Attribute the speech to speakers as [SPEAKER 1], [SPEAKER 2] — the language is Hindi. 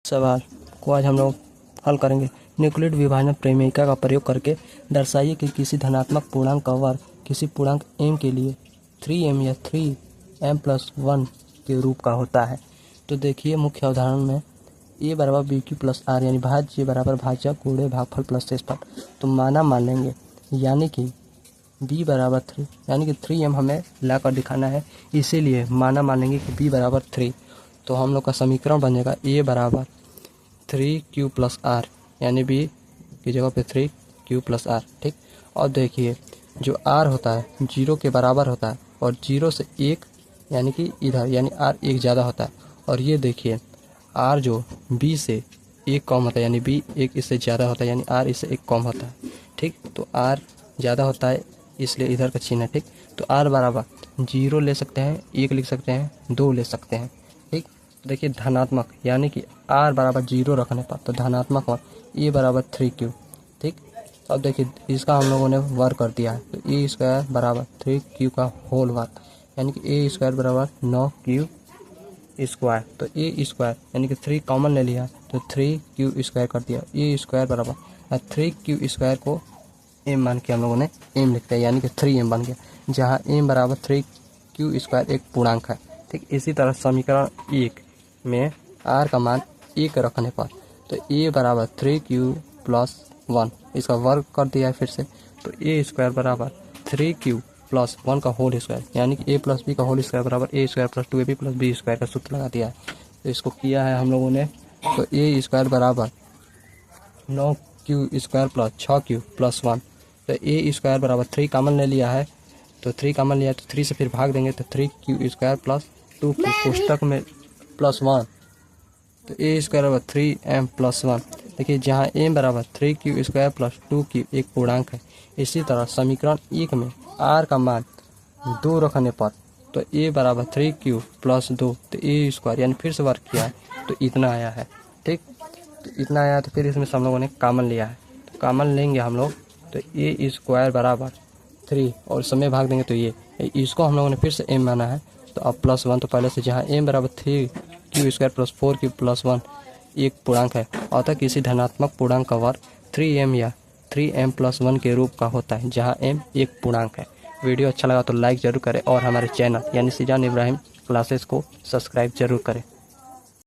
[SPEAKER 1] सवाल को आज हम लोग हल करेंगे। न्यूक्लिड विभाजन प्रमेयिका का प्रयोग करके दर्शाइए कि किसी धनात्मक पूर्णांक का वर्ग किसी पूर्णांक m के लिए 3m या 3m+1 के रूप का होता है। तो देखिए मुख्य उदाहरण में a बराबर BQ प्लस r यानी भाज्य बराबर भाजक गुणे भागफल प्लस शेषफल। तो मान लेंगे यानी कि b बराबर 3 यानी कि 3m हमें लाकर दिखाना है, इसीलिए मान लेंगे कि b बराबर 3। तो हम लोग का समीकरण बनेगा a बराबर 3q प्लस आर यानी b की जगह पे 3q प्लस आर। ठीक, और देखिए जो r होता है 0 के बराबर होता है और 0 से 1 यानी कि इधर यानी r 1 ज़्यादा होता है, और ये देखिए r जो b से 1 कम होता है यानी b 1 इससे ज़्यादा होता है यानी r इससे 1 कम होता है। ठीक, तो r ज़्यादा होता है इसलिए इधर का चिन्ह है। ठीक, तो r बराबर 0 ले सकते हैं, 1 लिख सकते हैं, 2 ले सकते हैं। ठीक, देखिए धनात्मक यानी कि r बराबर 0 रखने पर तो धनात्मक और a बराबर 3q। ठीक, अब देखिए इसका हम लोगों ने वर्ग कर दिया है, तो a स्क्वायर बराबर 3q का होल वर्ग यानी कि a स्क्वायर बराबर 9q स्क्वायर। तो a स्क्वायर यानी कि 3 कॉमन ले लिया तो 3q स्क्वायर कर दिया। a स्क्वायर बराबर 3q स्क्वायर को m मान के हम लोगों ने m लिखते हैं यानी कि 3m बन गया, जहाँ m बराबर 3q स्क्वायर एक पूर्णांक है। ठीक, इसी तरह समीकरण 1 में r का मान 1 रखने पर तो a बराबर 3q प्लस 1 इसका वर्ग कर दिया है फिर से, तो a स्क्वायर बराबर 3q प्लस 1 का होल स्क्वायर यानी कि a प्लस बी का होल स्क्वायर बराबर a square plus 2ab plus B square का सूत्र लगा दिया है। तो इसको किया है हम लोगों ने, तो a स्क्वायर बराबर 9q square plus 6q plus 1। तो a स्क्वायर बराबर 3 कॉमन ले लिया है, तो 3 कॉमन लिया तो 3 से फिर भाग देंगे तो 3q स्क्वायर प्लस 2q पुस्तक में प्लस 1, तो a स्क्वायर बराबर 3m प्लस 1। देखिए जहाँ m बराबर 3q स्क्वायर प्लस 2q एक पूर्णांक है। इसी तरह समीकरण 1 में r का मान 2 रखने पर तो a बराबर 3q प्लस 2 तो a स्क्वायर यानी फिर से वर्ग किया है तो इतना आया है। ठीक, तो इतना आया तो फिर इसमें हम लोगों ने कॉमन लिया है, तो कॉमन लेंगे हम लोग तो a स्क्वायर बराबर 3 और समय भाग देंगे तो ये इसको हम लोगों ने फिर से m माना है, तो अब प्लस 1 तो पहले से जहाँ m बराबर 3q square plus 4q plus 1 एक पूर्णांक है, अतः किसी धनात्मक पूर्णांक का वर्ग 3m या 3m+1 के रूप का होता है जहाँ m एक पूर्णांक है। वीडियो अच्छा लगा तो लाइक जरूर करें और हमारे चैनल यानी सीजान इब्राहिम क्लासेस को सब्सक्राइब जरूर करें।